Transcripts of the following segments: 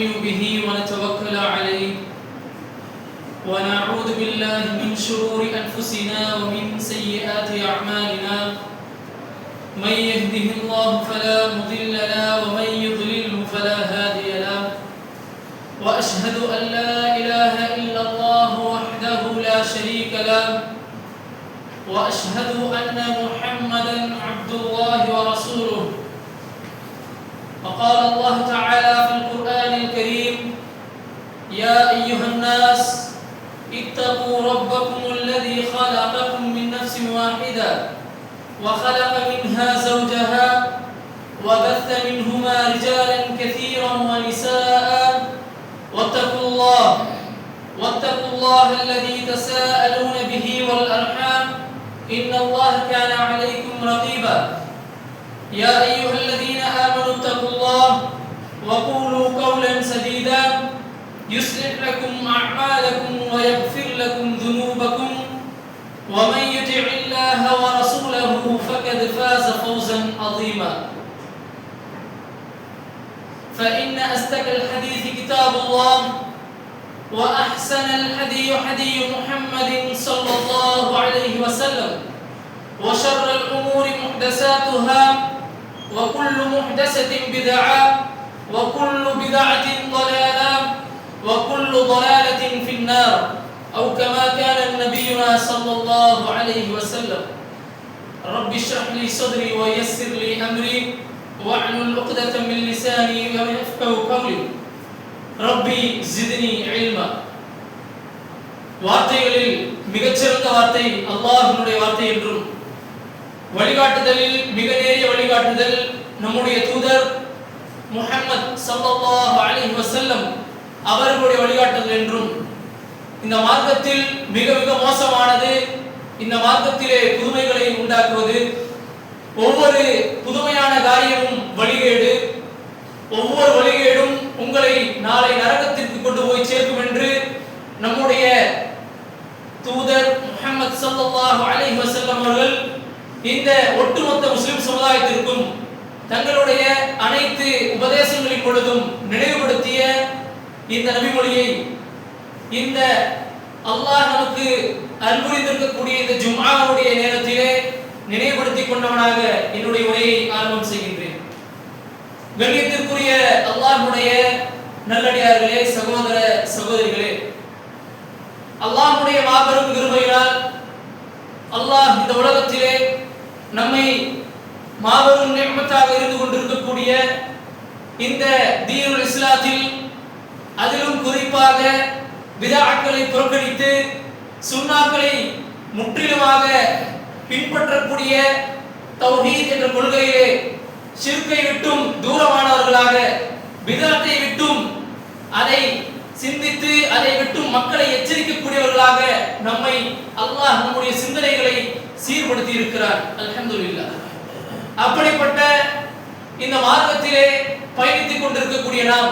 نؤمن به ونتوكل عليه ونعوذ بالله من شرور أنفسنا ومن سيئات أعمالنا من يهده الله فلا مضل له ومن يضلله فلا هادي له وأشهد أن لا إله إلا الله وحده لا شريك له وأشهد أن محمدا عبد الله ورسوله وقال الله تعالى في القرآن الكريم يا أيها الناس اتقوا ربكم الذي خلقكم من نفس واحدة وخلق منها زوجها وبث منهما رجالا كثيرا ونساء واتقوا الله الذي تساءلون به والأرحام إن الله كان عليكم رقيبا يا أيها الذين آمنوا اتقوا الله وقولوا قولا سديدا يصلح لكم أعمالكم ويغفر لكم ذنوبكم ومن يطع الله ورسوله فقد فاز فوزا عظيما فإن أصدق الحديث كتاب الله وأحسن الهدي هدي محمد صلى الله عليه وسلم وشر الأمور محدثاتها وكل محدثة بدعة وكل بدعة ضلالة وكل ضلالة في النار أو كما كان نبينا صلى الله عليه وسلم رب اشرح لي صدري ويسر لي أمري واحلل عقدة من لساني يفقهوا قولي ربي زدني علما வார்த்தைகளில் மிகச்சிறந்த வார்த்தை அல்லாஹ்வுடைய வார்த்தை என்றும் வழிகாட்டுதலில் மிக நேரிய வழிகாட்டுதல் நம்முடைய தூதர் முஹம்மத் ஸல்லல்லாஹு அலைஹி வஸல்லம் அவர்களுடைய வழிகாட்டுதல் என்றும் இந்த மார்க்கத்தில் மிக மிக மோசமானது இந்த மார்க்கத்திலே புதுமைகளை உண்டாக்குவது ஒவ்வொரு புதுமையான காரியமும் வழிகேடு ஒவ்வொரு வழிகேடும் உங்களை நாளை நரகத்திற்கு கொண்டு போய் சேர்க்கும் என்று நம்முடைய தூதர் முஹம்மத் ஸல்லல்லாஹு அலைஹி வஸல்லம் அவர்கள் இந்த ஒட்டுமொத்த முஸ்லிம் சமுதாயத்திற்கும் தங்களுடைய அனைத்து உபதேசங்களின் பொழுதும் நினைவுபடுத்திய இந்த நபிமொழியை இந்த அல்லாஹ் நமக்கு அருள்புரிந்திருக்கக்கூடிய இந்த ஜும்ஆவுடைய நேரத்திலே நினைவுபடுத்திக் கொண்டவனாக என்னுடைய உரையை ஆரம்பம் செய்கின்றேன். கண்ணியத்திற்குரிய அல்லாஹ்வுடைய நல்லடியார்களே, சகோதர சகோதரிகளே, அல்லாஹ்வுடைய மாபெரும் கிருபையினால் அல்லாஹ் இந்த உலகத்திலே நம்மை மாபெரும் நிஅமத்தாக இருந்து கொண்டிருக்கக்கூடிய இந்த தீனுல் இஸ்லாத்தில் அதிலும் குறிப்பாக பிதஅத்களை புறக்கணித்து சுன்னாக்களை முற்றிலுமாக பின்பற்றக்கூடிய தௌஹீத் என்ற கொள்கையிலே ஷிர்கை விட்டும் தூரமானவர்களாக பிதஅத்தை விட்டும் அதை சிந்தித்து அதை விட்டும் மக்களை எச்சரிக்கக்கூடியவர்களாக நம்மை அல்லாஹ் நம்முடைய சிந்தனைகளை சீர்படுத்தி இருக்கிறார். அல்ஹம்துலில்லாஹ். அப்படிப்பட்ட இந்த மார்க்கத்திலே பயணித்துக் கொண்டிருக்கக்கூடிய நாம்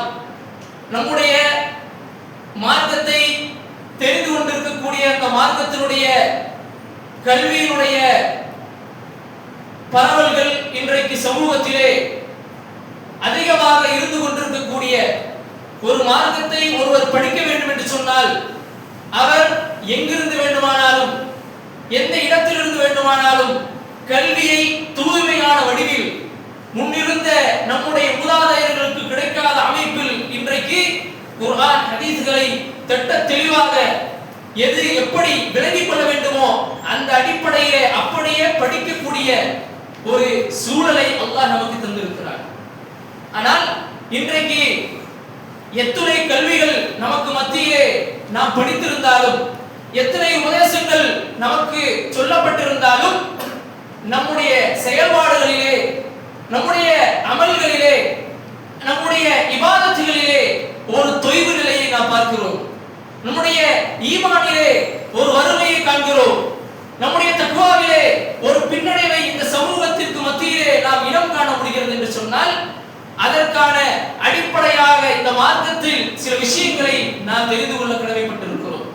நம்முடைய மார்க்கத்தை தெரிந்து கொண்டிருக்கக்கூடிய அந்த மார்க்கத்தினுடைய கல்வியினுடைய பரவல்கள் இன்றைக்கு சமூகத்திலே அதிகமாக இருந்து கொண்டிருக்கக்கூடிய ஒரு மார்க்கத்தை ஒருவர் படிக்க வேண்டும் என்று சொன்னால் அவர் எங்கிருந்து வேண்டுமானாலும் எந்த இடத்திலிருந்து வேண்டுமானாலும் கல்வியை தூய்மையான வடிவில் முன்னிருந்த நம்முடைய மூதாதையர்களுக்கு கிடைக்காத அமைப்பில் இன்றைக்கு குர்ஆன் ஹதீஸ்களை திட்ட தெளிவாக எது எப்படி விளங்கிக் கொள்ள வேண்டுமோ அந்த அடிப்படையிலே அப்படியே படிக்கக்கூடிய ஒரு சூழலை அல்லாஹ் நமக்கு தந்திருக்கிறார். ஆனால் இன்றைக்கு எத்தனை கல்விகள் நமக்கு மத்தியிலே நாம் படித்திருந்தாலும் எத்தனை உபதேசங்கள் நமக்கு சொல்லப்பட்டிருந்தாலும் நம்முடைய செயல்பாடுகளிலே நம்முடைய அமல்களிலே நம்முடைய இபாதத்துகளிலே ஒரு தொய்வு நிலையை நாம் பார்க்கிறோம். நம்முடைய ஈமானிலே ஒரு வறுமையை காண்கிறோம். நம்முடைய தக்வாவிலே ஒரு பின்னடைவை இந்த சமூகத்திற்கு மத்தியிலே நாம் இனம் காண முடிகிறது என்று சொன்னால் அதற்கான அடிப்படையாக இந்த மார்க்கத்தில் சில விஷயங்களை நாம் தெரிந்து கொள்ள கடமைப்பட்டிருக்கிறோம்.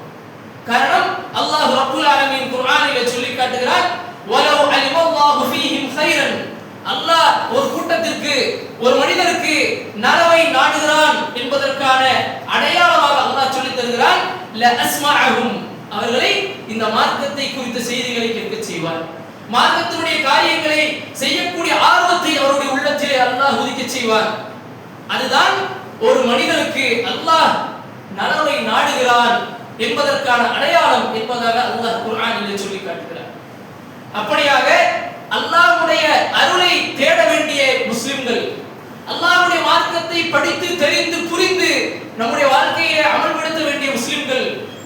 காரணம் அல்லாஹ் ரப்புல் ஆலமீன் குர்ஆனிலே சொல்லி காட்டுகிறார், வலவ் அலிமல்லாஹு ஃபீஹிம் கைரன், அல்லாஹ் ஒரு கூட்டத்திற்கு ஒரு மனிதருக்கு நலவை நாடுகிறான் என்பதற்கான அடையாளமாக அல்லாஹ் சொல்லித் தருகிறான். லஅஸ்மஅஹும், அவர்களை இந்த மார்க்கத்தை குறித்த செய்திகளை கேட்க செய்வார். மார்க்கத்தினுடைய காரியங்களை செய்யக்கூடிய ஆர்வத்தை அவருடைய உள்ளத்திலே அல்லாஹ் உதிக்க செய்வார். அதுதான் ஒரு மனிதனுக்கு அல்லாஹ் நலவை நாடுகிறான் என்பதற்கான அடையாளம் என்பதாக அல்லாஹ் குர்ஆனிலே சொல்லி காட்டுகிறார். அப்படியாக அல்லாஹ்வுடைய அருளை தேட வேண்டிய முஸ்லிம்கள், அல்லாஹ்வுடைய மார்க்கத்தை படித்து தெரிந்து புரிந்து நம்முடைய வாழ்க்கையை அமல்படுத்த வேண்டிய முஸ்லிம்கள்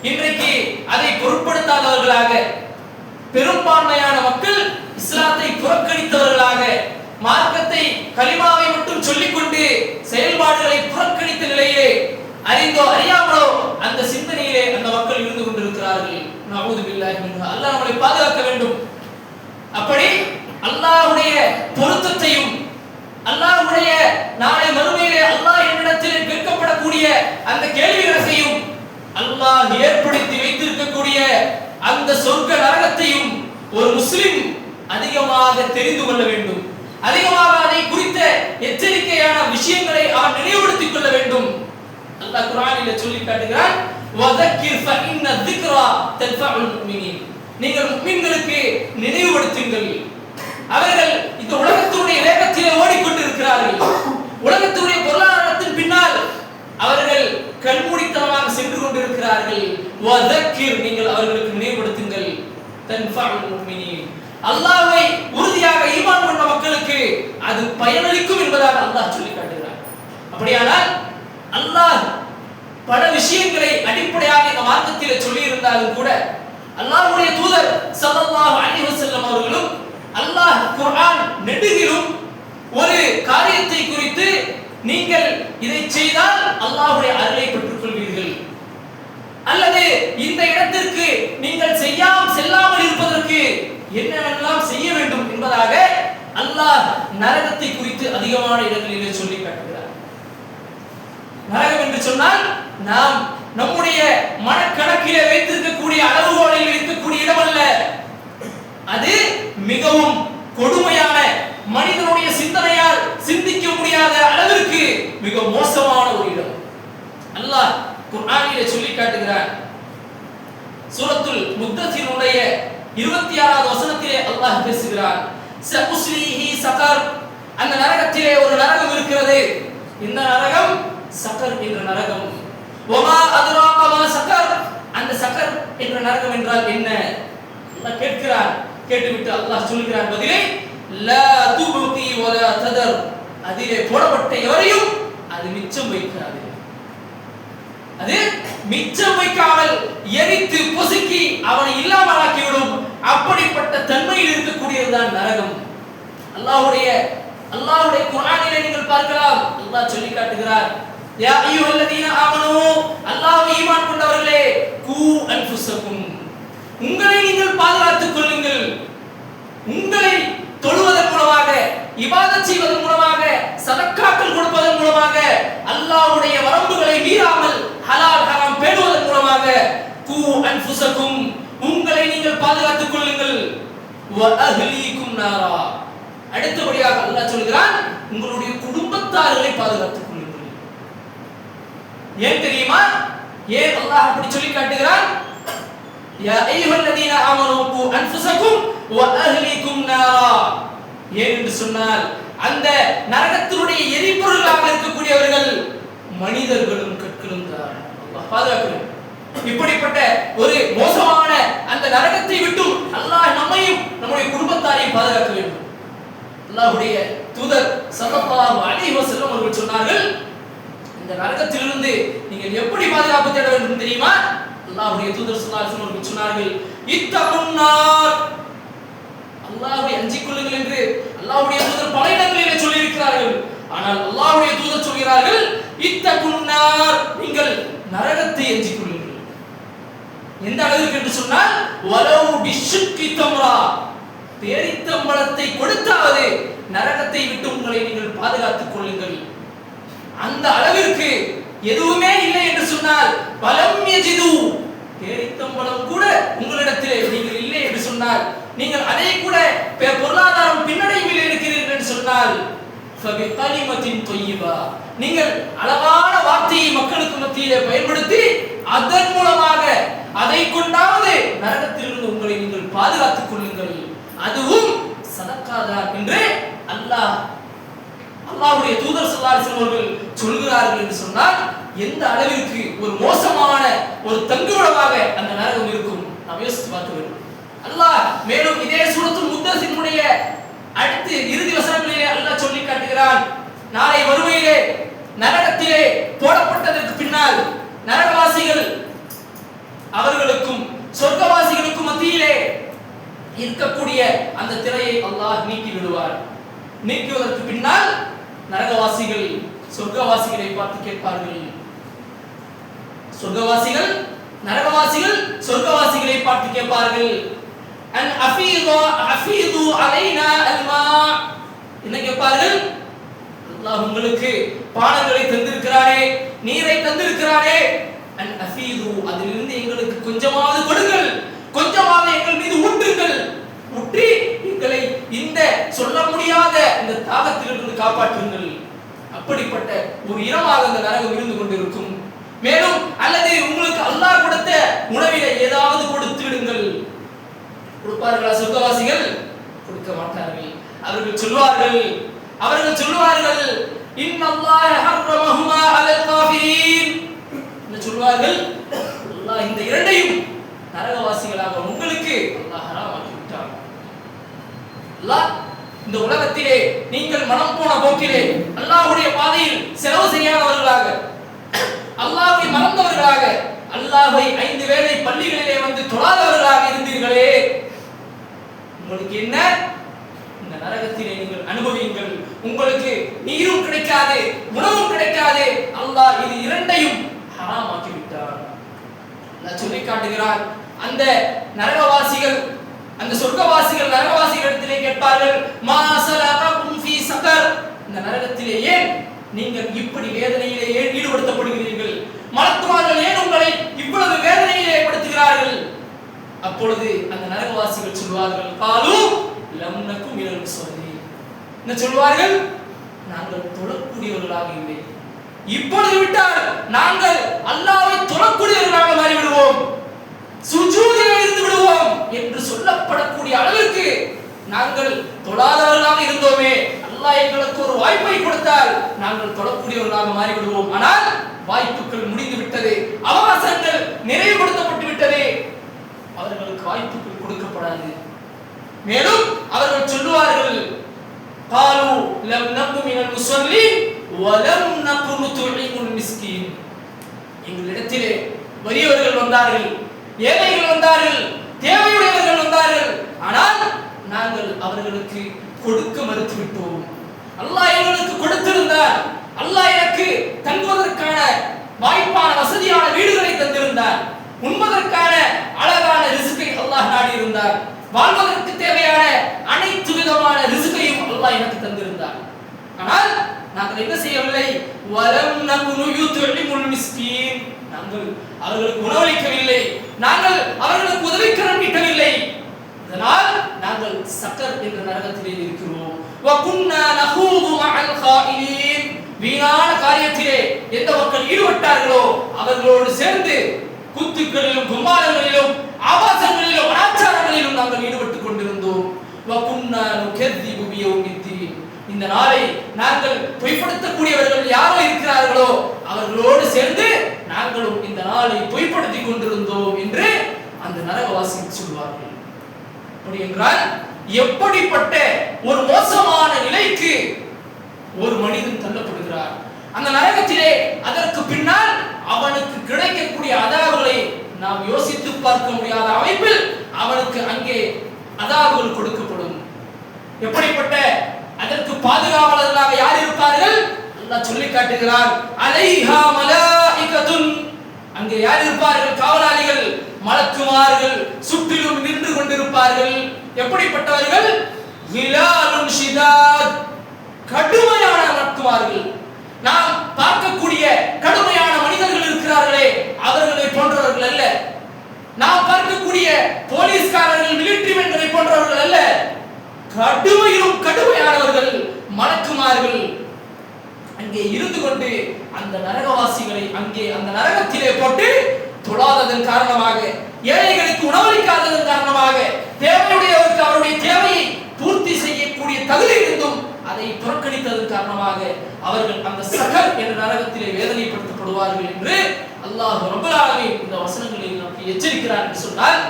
இன்றைக்கு அதை பொருட்படுத்தாதவர்களாக, பெரும்பான்மையான மக்கள் இஸ்லாத்தை புறக்கணித்தவர்களாக, மார்க்கத்தை கலிமாவை மட்டும் சொல்லிக்கொண்டு செயல்பாடுகளை புறக்கணித்த நிலையிலே அறிந்தோ அறியாமலோ அந்த சிந்தனையிலே அந்த மக்கள் இருந்து கொண்டிருக்கிறார்கள். நஊது பில்லாஹி மின்ஹு. அல்லாஹ் நம்மை பாதுகாக்க வேண்டும். அப்படி அல்லாஹ்வுடைய பொருத்தத்தையும் அல்லாஹ்வுடைய நாளை மறுமையிலே அல்லாஹ் என்னிடத்தில் கேட்கப்படக்கூடிய அந்த கேள்விகளையும் அல்லாஹ் ஏற்படுத்தி வைத்திருக்கக்கூடிய அந்த சொர்க்க நரகத்தையும் ஒரு முஸ்லிம் அதிகமாக தெரிந்து கொள்ள வேண்டும். அதிகமாக அதை குறித்த எச்சரிக்கையான விஷயங்களை அவன் நினைவுபடுத்திக் கொள்ள வேண்டும். அல்லாஹ் குர்ஆனிலே சொல்லி காட்டுகிறான், வதக்கிர் ஃபஇன்ன ذிக்ரா தன்ஃபஉல் முஃமினீன். நீங்கள் முஃமின்களுக்கு நினைவுபடுத்துங்கள். அவர்கள் இந்த உலகத்தினுடைய வேகத்திலே ஓடிக்கொண்டிருக்கிறார்கள். உலகத்தினுடைய பொருளாதாரத்தின் பின்னால் அவர்கள் கண்மூடித்தனமாக சென்று கொண்டிருக்கிறார்கள். வதக்கிர், நீங்கள் அவர்களுக்கு நினைவுபடுத்துங்கள். தன்ஃபஉல் முஃமினீன், அல்லாஹ்வை உறுதியாக ஈமான் கொண்ட மக்களுக்கு அது பயனளிக்கும் என்பதாக அல்லாஹ் சொல்லி காட்டுகிறார். அப்படியானால் அல்லாஹ் பல விஷயங்களை அடிப்படையாக இந்த மார்க்கத்திலே சொல்லி இருந்தாலும் கூட அல்லாஹ்வுடைய தூதர் ஸல்லல்லாஹு அலைஹி வஸல்லம் அவர்களும் அல்லாஹ் குர்ஆன் நெடுகிலும் ஒரு காரியத்தை குறித்து நீங்கள் இதை செய்தால் அல்லாஹ்வுடைய அருளை பெற்றுக் கொள்வீர்கள், அல்லது இந்த இடத்திற்கு நீங்கள் செல்லாமல் இருப்பதற்கு என்னவெல்லாம் செய்ய வேண்டும் என்பதாக அல்லாஹ் நரகத்தை குறித்து அதிகமான இடங்களிலே சொல்லி காட்டுகிறார். நரகம் என்று சொன்னால் நாம் நம்முடைய மனக்கணக்கிலே வைத்திருக்கக்கூடிய அளவுகோலில் இருக்கக்கூடிய இடம் அல்ல. அது மிகவும் கொடுமையான, மனிதனுடைய சிந்தனையால் சிந்திக்க முடியாத அளவிற்கு மிக மோசமான ஒரு இடம். அல்லாஹ் குர்ஆனிலே சொல்லி காட்டுகிறார். சூரத்துல் முத்தஸிருடைய 26வது வசனத்திலே அல்லாஹ் பேசுகிறார். சஉஸ்லீஹி ஸகர், அந்த நரகத்திலே ஒரு நரகம் இருக்கிறது. இந்த நரகம் சகர் என்ற நரகம். வமா அத்ராக மா சகர், அந்த சகர் என்ற நரகம் என்றால் என்ன? அல்லாஹ் கேட்கிறார். கேட்டுவிட்டு அல்லாஹ் சொல்கிறார் பதிலே, லா துபகி வலா ததர், அதிலே போடப்பட்ட எவரையும் அது மிச்சம் வைக்காது. அது மிச்சம் வைக்காமல் எரித்து பொசுக்கி அவனை இல்லாமலாக்கிவிடும். அப்படிப்பட்ட தன்மையில் இருக்கக்கூடியதுதான் நரகம். அல்லாஹ்வுடைய குர்ஆனிலே நீங்கள் பார்க்கலாம். அல்லாஹ் சொல்லி காட்டுகிறார், யா அய்யுஹல்லதீன ஆமனூ, அல்லாஹ்வை ஈமான் கொண்டவர்களே, கூ அன்ஃபுஸகும், உங்களை நீங்கள் பாதுகாத்துக் கொள்ளுங்கள். உங்களை தொழுவதன் மூலமாக, இபாதத் செய்வதன் மூலமாக, சதக்காக்கள் கொடுப்பதன் மூலமாக, அல்லாஹ்வுடைய வரம்புகளை மீறாமல் ஹலால் ஹராம் பேணுவதன் மூலமாக, கூ அன்ஃபுஸகும், உங்களை நீங்கள் பாதுகாத்துக் கொள்ளுங்கள். வ அஹ்லீகும் நாரா, அடுத்தபடியாக அல்லாஹ் சொல்கிறான், உங்களுடைய குடும்பத்தார்களை பாதுகாத்துக் கொள்ளுங்கள். ஏன் தெரியுமா? ஏன் அல்லாஹ் அப்படி சொல்லி காட்டுகிறான்? யா அய்யுஹல்லதீன ஆமனூ கூ அன்ஃபுஸகும் வ அஹ்லீகும் நாரா. ஏன் என்று சொன்னால் அந்த நரகத்தினுடைய எரிபொருளாக இருக்கக்கூடியவர்கள் மனிதர்களும் கற்களும் தான். அல்லாஹ் பாதுகாக்கணும். இப்படிப்பட்ட ஒரு மோசமான அந்த நரகத்தை விட்டு அல்லாஹ் நம்மையும் நம்முடைய குடும்பத்தாரையும் பாதுகாக்க வேண்டும். அல்லாஹ்வுடைய தூதர் ஸல்லல்லாஹு அலைஹி வஸல்லம் அவர்கள் சொன்னார்கள், இந்த நரகத்திலிருந்து நீங்கள் எப்படி பாதுகாப்பு தேட வேண்டும் தெரியுமா? அல்லாஹ்வுடைய தூதர் ஸல்லல்லாஹு அலைஹி வஸல்லம் அவர்கள் சொன்னார்கள், இத்தகுன்னார், அல்லாஹ்வை அஞ்சிக் கொள்ளுங்கள் என்று அல்லாஹ்வுடைய தூதர் பல இடங்களிலே சொல்லி இருக்கிறார்கள். ஆனால் அல்லாஹ்வுடைய தூதர் சொல்கிறார்கள், இத்தகுன்னார், நீங்கள் நரகத்தை அஞ்சிக் கொள்ளுங்கள். எந்த அளவுக்கு என்று சொன்னால், வலவு பிஷ்கி தம்ரா, பேரித்தம்பழத்தை கொடுத்தாவது நரகத்தை விட்டு உங்களை நீங்கள் பாதுகாத்துக் கொள்ளுங்கள். அந்த அளவிற்கு எதுவுமே இல்லை என்று சொன்னால், பலம் யஜிது, பேரித்தம்பழம் கூட உங்களிடத்திலே நீங்கள் இல்லை என்று சொன்னால், நீங்கள் அதை கூட பொருளாதாரம் பின்னடைவில் இருக்கிறீர்கள் என்று சொன்னால், ஃபபிகலிமத்தின் தொய்யிபா, நீங்கள் அழகான வார்த்தையை மக்களுக்கு மத்தியிலே பயன்படுத்தி அதன் மூலமாக அதை கொண்டாவது நரகத்திலிருந்து உங்களை நீங்கள் பாதுகாத்துக் கொள்ளுங்கள், அதுவும் சதக்காதான் என்று அல்லாஹ்வுடைய தூதர் ஸல்லல்லாஹு அலைஹி வஸல்லம் அவர்கள் சொல்கிறார்கள் என்று சொன்னால் எந்த அளவிற்கு ஒரு மோசமான ஒரு தங்குமிடமாக அந்த நரகம் இருக்கும் நாம் யோசித்து பார்க்க வேண்டும். அல்லாஹ் மேலும் இதே சூரத்துல் முத்தஸினுடைய அடுத்து இறுதி வசனங்களிலே அல்லாஹ் சொல்லி காட்டுகிறான், நாளை வறுமையிலே நரகத்திலே போடப்பட்டதற்கு பின்னால் நரகவாசிகள் அவர்களுக்கும் சொர்க்கவாசிகளுக்கும் மத்தியிலே இருக்கக்கூடிய அந்த திரையை அல்லாஹ் நீக்கி விடுவார். நீக்குவதற்கு பின்னால் நரகவாசிகள் சொர்க்கவாசிகளை பார்த்து கேட்பார்கள், சொர்க்கவாசிகள் நரகவாசிகள் சொர்க்கவாசிகளை பார்த்து கேட்பார்கள், அன் அஃபீது அலைனா அல்மா, என்ன கேட்பார்கள்? அல்லாஹ் உங்களுக்கு பானங்களை தந்திருக்கிறானே, நீரை தந்திருக்கிறானே, அன் அஃபீது அதிலிருந்து எங்களுக்கு கொஞ்சமாவது கொடுங்கள், கொஞ்சமாவது எங்கள் மீது ஊற்றுங்கள், ஊற்றி எங்களை இந்த சொல்ல முடியாத இந்த தாகத்திலிருந்து காப்பாற்றுங்கள். அப்படிப்பட்ட ஒரு இரவாக அந்த நரகம் இருந்து கொண்டிருக்கும். மேலும் அல்லது உங்களுக்கு அல்லாஹ் கொடுத்த உணவிலே ஏதாவது கொடுத்து விடுங்கள். கொடுப்பார்களா சொர்க்கவாசிகள்? கொடுக்க மாட்டார்கள். அவர்கள் சொல்வார்கள் இன்னல்லாஹ ஹர்ரமஹுமா அலல் காஃபிரீன், என்ன சொல்வார்கள்? அல்லாஹ் இந்த இரண்டையும் நரகவாசிகளாக உங்களுக்கு அல்லாஹ் ஹராமாக்கி விட்டார். அல்லாஹ் இந்த உலகத்திலே நீங்கள் மனம் போன போக்கிலே அல்லாஹ்வுடைய பாதையில் செலவு செய்யாதவர்களாக, அல்லாஹ்வை மறந்தவர்களாக, அல்லாஹ்வை 5 வேளை பள்ளிகளிலே வந்து தொழாதவர்களாக இருந்தீர்களே, உங்களுக்கு என்ன? இந்த நரகத்திலே நீங்கள் அனுபவியுங்கள். உங்களுக்கு நீரும் கிடைக்காது, உணவும் கிடைக்காது. அல்லாஹ் இது இரண்டையும் ஹராமாக்கி விட்டார். அல்லாஹ் சொல்லி காட்டுகிறார், அந்த நரகவாசிகள் அந்த சொர்க்கவாசிகள் நரகவாசிகளிடத்திலே கேட்பார்கள், மா ஸலககும் ஃபீ ஸகர், இந்த நரகத்திலே ஏன் நீங்கள் இப்படி வேதனையிலே ஏன் ஈடுபடுத்தப்படுகிறீர்கள்? மலக்குமார்கள் ஏன் உங்களை இவ்வளவு வேதனையிலே ஏற்படுத்துகிறார்கள்? அப்பொழுது அந்த நரகவாசிகள் சொல்வார்கள், காலு லம் நகு மினல் முஸல்லீன், என்ன சொல்வார்கள்? நாங்கள் தொழக்கூடியவர்களாக இல்லை. இப்பொழுது விட்டால் நாங்கள் அல்லாஹ்வை தொழக்கூடியவர்களாக மாறிவிடுவோம், சுஜூதில் இருந்து விடுவோம் என்று சொல்லப்படக்கூடிய அளவிற்கு நாங்கள் தொழாதவர்களாக இருந்தோமே, அல்லாஹ் எங்களுக்கு ஒரு வாய்ப்பை கொடுத்தால் நாங்கள் தொழக்கூடியவர்களாக மாறிவிடுவோம். ஆனால் வாய்ப்புகள் முடிந்து விட்டது, அவகாசங்கள் நிறைவுபடுத்தப்பட்டு விட்டது, அவர்களுக்கு வாய்ப்புகள் கொடுக்கப்படாது. மேலும் அவர்கள் சொல்லுவார்கள், காலு லம் நகு மினல் முஸல்லீன் வ லம் நகு நுத்இமுல் மிஸ்கீன், எங்களிடத்திலே வறியவர்கள் வந்தார்கள், ஏழைகள் வந்தார்கள், தேவையுடையவர்கள் வந்தார்கள், ஆனால் நாங்கள் அவர்களுக்கு கொடுக்க மறுத்துவிட்டோம். அல்லாஹ் எங்களுக்கு கொடுத்திருந்தார், அல்லாஹ் எனக்கு தங்குவதற்கான வாய்ப்பான வசதியான வீடுகளை தந்திருந்தார், உண்பதற்கான அழகான ரிஸ்கை அல்லாஹ் நாடி இருந்தார், வாழ்வதற்கு தேவையான அனைத்து விதமான ரிஸ்கையும் அல்லாஹ் எனக்கு தந்திருந்தார். ஆனால் நாங்கள் என்ன செய்யவில்லை? வலம் நகுனு யுத்இமுல் மிஸ்கீன், நாங்கள் அவர்களுக்கு உணவளிக்கவில்லை, நாங்கள் அவர்களுக்கு உதவிக்கரம் நீட்டவில்லை. இதனால் நாங்கள் சக்கர் என்ற நரகத்திலே இருக்கிறோம். வ குன்னா நஹூது மஅல் காயிலீன், வீணான காரியத்திலே எந்த மக்கள் ஈடுபட்டார்களோ அவர்களோடு சேர்ந்து குத்துக்களிலும் கும்மாளங்களிலும் ஆபாசங்களிலும் அனாச்சாரங்களிலும் நாங்கள் ஈடுபட்டுக் கொண்டிருந்தோம். வ குன்னா நுகذிபு பியௌமித்தீன், இந்த நாளை நாங்கள் பொய்ப்படுத்தக்கூடியவர்கள் யாரோ இருக்கிறார்களோ அவர்களோடு சேர்ந்து நாங்களும் இந்த நாளை பொய்ப்படுத்திக் கொண்டிருந்தோம் என்று அந்த நரகவாசிகள் சொல்வார்கள். அப்படி என்றால் எப்படிப்பட்ட ஒரு மோசமான நிலைக்கு ஒரு மனிதன் தள்ளப்படுகிறார் அந்த நரகத்திலே. அதற்கு பின்னால் அவனுக்கு கிடைக்கக்கூடிய அதாவுகளை நாம் யோசித்து பார்க்க முடியாத அமைப்பில் அவனுக்கு அங்கே அதாவுகள் கொடுக்கப்படும். எப்படிப்பட்ட அதற்கு பாதுகாவலர்களாக யார் இருப்பார்கள்? அல்லாஹ் சொல்லி காட்டுகிறார், அலைஹா மலாயிகத்துன், அங்கே யார் இருப்பார்கள்? காவலாளிகள், மலக்குமார்கள் சுற்றிலும் நின்று கொண்டிருப்பார்கள். எப்படிப்பட்டவர்கள்? ஹிலாலுன் ஷிதாத், கடுமையான மலக்குமார்கள். நாம் பார்க்கக்கூடிய கடுமையான மனிதர்கள் இருக்கிறார்களே அவர்களை போன்றவர்கள் அல்ல. நாம் பார்க்கக்கூடிய போலீஸ்காரர்கள், மிலிட்டரி மென்களை போன்றவர்கள் அல்ல. கடுமையிலும் கடுமையானவர்கள் மலக்குமார்கள். அங்கே இருந்து கொண்டு அந்த நரகவாசிகளை அங்கே அந்த நரகத்திலே போட்டு தொழாததன் காரணமாக, ஏழைகளுக்கு உணவளிக்காததன் காரணமாக, தேவையுடையவருக்கு அவருடைய தேவையை பூர்த்தி செய்யக்கூடிய தகுதி இருந்தும் அதை புறக்கணித்ததன் காரணமாக அவர்கள் அந்த சகர் என்ற நரகத்திலே வேதனைப்படுத்தப்படுவார்கள் என்று அல்லாஹ் ரப்பல் ஆலமீன் இந்த வசனங்களில் நமக்கு எச்சரிக்கிறார் என்று சொன்னால்,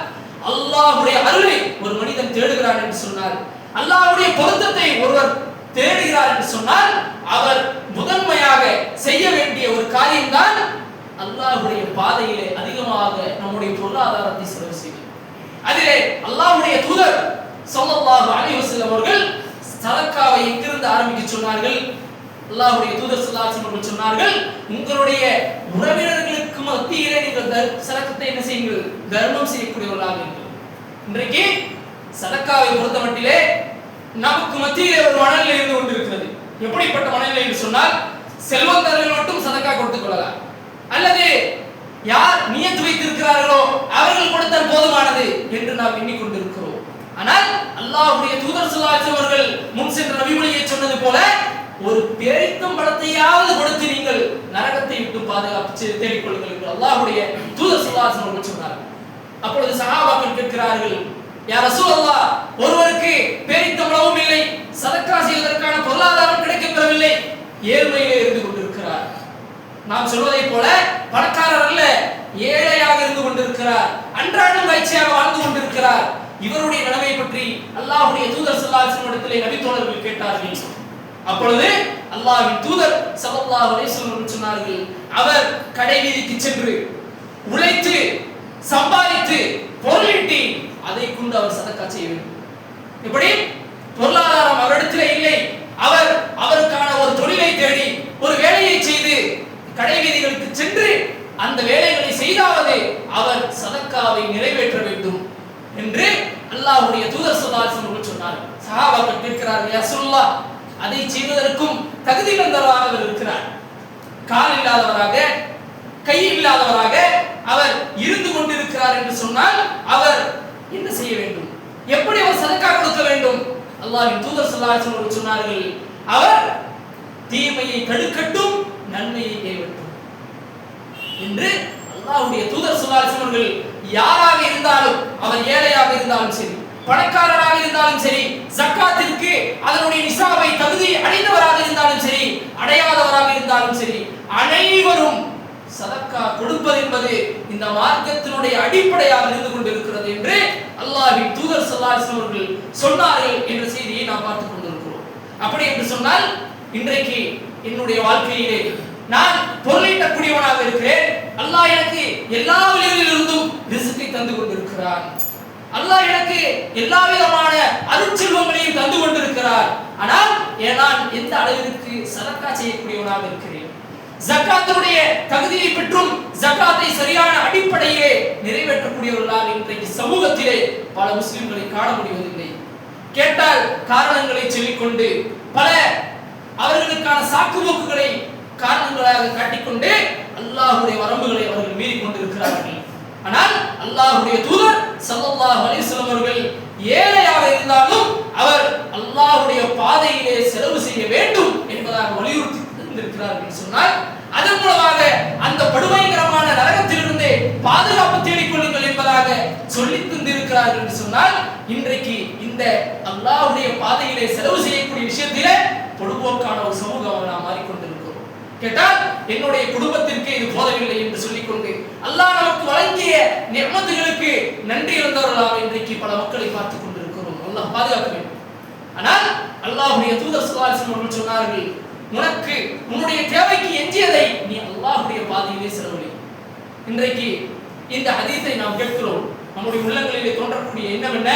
அல்லாஹ்வுடைய அருளை ஒரு மனிதன் தேடுகிறார் என்று சொன்னால், அல்லாஹ்வுடைய பொருத்தத்தை ஒருவர் தேடுகிறார் என்று சொன்னால், அவர் முதன்மையாக செய்ய வேண்டிய ஒரு காரியம்தான் அல்லாஹ்வுடைய பாதையிலே அதிகமாக நம்முடைய பொருளாதாரத்தை செலவு செய்வது. அதிலே அல்லாஹ்வுடைய தூதர் ஸல்லல்லாஹு அலைஹி வஸல்லம் அவர்கள் சதக்காவை எங்கிருந்து ஆரம்பிக்க சொன்னார்கள்? அல்லாஹ்வுடைய தூதர் ஸல்லல்லாஹு அலைஹி வஸல்லம் சொன்னார்கள், உங்களுடைய உறவினர்களுக்கு மத்தியிலே நீங்கள் சதக்கத்தை என்ன செய்யுங்கள்? தர்மம் செய்யக்கூடியவர்களாக இருங்கள். இன்றைக்கு சதக்காவை பொறுத்தமட்டிலே நமக்கு மத்தியிலே ஒரு மனநிலை இருந்து கொண்டிருக்கிறது. எப்படிப்பட்ட மனநிலை என்று சொன்னால், செல்வந்தர்கள் மட்டும் சதக்கா கொடுத்துக் கொள்ளலாம், அல்லது யார் நியத்து வைத்திருக்கிறார்களோ அவர்கள் கொடுத்தால் போதுமானது என்று நாம் எண்ணிக்கொண்டிருக்கிறோம். ஆனால் அல்லாஹ்வுடைய தூதர் ஸல்லல்லாஹு அலைஹி வஸல்லம் அவர்கள் முன் சென்ற நபிமொழியை சொன்னது போல, ஒரு பேரித்தம் பழத்தையாவது கொடுத்து நீங்கள் நரகத்தை விட்டு பாதுகாப்பு தேடிக் கொள்ளுங்கள் என்று அல்லாஹ்வுடைய தூதர் ஸல்லல்லாஹு அலைஹி வஸல்லம் சொன்னார்கள். அப்பொழுது சஹாபாக்கள் கேட்கிறார்கள், யா ரசூலல்லாஹ், ஒருவருக்கு பேரித்தம் பழமும் இல்லை, சதக்கா செய்வதற்கான பொருளாதாரம் கிடைக்கப்பெறவில்லை, ஏழ்மையிலே இருந்து கொண்டிருக்கிறார். நாம் சொல்வதை போல பணக்காரர் அல்ல, ஏழையாக இருந்து கொண்டிருக்கிறார், அன்றாடம் வயிற்சியாக வாழ்ந்து கொண்டிருக்கிறார். இவருடைய நிலைமை பற்றி அல்லாஹ்வுடைய தூதர் ஸல்லல்லாஹு அலைஹி வஸல்லம் இடத்திலே நபி தோழர்கள் கேட்டார்கள். அப்பொழுது அல்லாஹ்வின் தூதர் ஸல்லல்லாஹு அலைஹி வஸல்லம் சொன்னார்கள், அவர் கடை வீதிக்கு சென்று உழைத்து சம்பாதித்து பொருளீட்டி அதை கொண்டு அவர் சதக்கா செய்ய வேண்டும். இப்படி பொருளாதாரம் அவரிடத்திலே இல்லை, அவர் அவருக்கான ஒரு தொழிலை தேடி ஒரு வேலையை செய்து கடை வீதிகளுக்கு சென்று அந்த வேலைகளை செய்தாவது அவர் சதக்காவை நிறைவேற்ற வேண்டும் என்று அல்லாஹ்வுடைய தூதர் ஸல்லல்லாஹு அலைஹி வஸல்லம் சொன்னார். சஹாபாக்கள் கேட்கிறார்கள், யா ரசூலல்லாஹ், அதை செய்வதற்கும் தகுதி இல்லாதவராக இருக்கிறார், கால் இல்லாதவராக கை இல்லாதவராக அவர் இருந்து கொண்டிருக்கிறார் என்று சொன்னால் அவர் என்ன செய்ய வேண்டும்? எப்படி அவர் சதக்கா கொடுக்க வேண்டும்? அல்லாஹ்வின் தூதர் ஸல்லல்லாஹு அலைஹி வஸல்லம் சொன்னார்கள், அவர் தீமையை தடுக்கட்டும், நன்மையை ஏவட்டும் என்று அல்லாஹ்வுடைய தூதர் ஸல்லல்லாஹு அலைஹி வஸல்லம் யாராக இருந்தாலும், அவர் ஏழையாக இருந்தாலும் சரி, பணக்காரராக இருந்தாலும் சரி, ஜக்காத்திற்கு அதனுடைய நிசாபை தகுதி அடைந்தவராக இருந்தாலும் சரி, அடையாதவராக இருந்தாலும் சரி, அனைவரும் சதக்கா கொடுப்பது என்பது இந்த மார்க்கத்தினுடைய அடிப்படையாக இருந்து கொண்டிருக்கிறது என்று அல்லாஹ்வின் தூதர் ஸல்லல்லாஹு அலைஹி வஸல்லம் சொன்னார்கள் என்ற செய்தியை நாம் பார்த்துக் கொண்டிருக்கிறோம். அப்படி என்று சொன்னால், இன்றைக்கு என்னுடைய வாழ்க்கையிலே நான் பொருளீட்டக்கூடியவனாக இருக்கிறேன், அல்லாஹ் எனக்கு எல்லா வழிகளிலிருந்தும் ரிஸ்கை தந்து கொண்டிருக்கிறார், அல்லாஹ் எனக்கு எல்லா விதமான அருட்செல்வங்களையும் தந்து கொண்டிருக்கிறார். ஆனால் நான் எந்த அளவிற்கு சதக்கா செய்யக்கூடியவனாக இருக்கிறேன்? ஜகாத்துடைய தகுதியை பெற்றும் ஜகாத்தை சரியான அடிப்படையிலே நிறைவேற்றக்கூடியவர்களாக இன்றைக்கு சமூகத்திலே பல முஸ்லிம்களை காண முடிவதில்லை. கேட்டால் காரணங்களை சொல்லிக்கொண்டு பல அவர்களுக்கான சாக்குமோக்குகளை காரணங்களாக காட்டிக்கொண்டு அல்லாஹ்வுடைய வரம்புகளை அவர்கள் மீறி கொண்டிருக்கிறார்கள். ஆனால் அல்லாஹ்வுடைய தூதர் ஸல்லல்லாஹு அலைஹி வஸல்லம் அவர்கள் ஏழையாக இருந்தாலும் அவர் அல்லாஹ்வுடைய பாதையிலே செலவு செய்ய வேண்டும் என்பதாக வலியுறுத்தி இருக்கிறார்கள் சொன்னால், அதன் மூலமாக அந்த படுபயங்கரமான நரகத்திலிருந்து பாதுகாப்பு தேடிக்கொள்ளுங்கள் என்பதாக சொல்லி தந்திருக்கிறார்கள் என்று சொன்னால், இன்றைக்கு இந்த அல்லாஹ்வுடைய பாதையிலே செலவு செய்யக்கூடிய விஷயத்திலே பொதுபோக்கான ஒரு சமூகமாக நாம் மாறிக்கொண்டிருக்கிறோம். கேட்டால் என்னுடைய குடும்பத்திற்கு இது போதவில்லை என்று சொல்லிக்கொண்டு அல்லாஹ் நமக்கு வழங்கிய நிஅமத்துகளுக்கு நன்றி இழந்தவர்களாக இன்றைக்கு பல மக்களை பார்த்துக் கொண்டிருக்கிறோம். அல்லாஹ் பாதுகாக்க வேண்டும். ஆனால் அல்லாஹ்வுடைய தூதர் ஸல்லல்லாஹு அலைஹி வஸல்லம் சொன்னார்கள், உனக்கு உன்னுடைய தேவைக்கு எஞ்சியதை நீ அல்லாஹ்வுடைய பாதையிலே செலவழி. இன்றைக்கு இந்த ஹதீஸை நாம் கேட்கிறோம். நம்முடைய உள்ளங்களிலே தோன்றக்கூடிய எண்ணம் என்ன?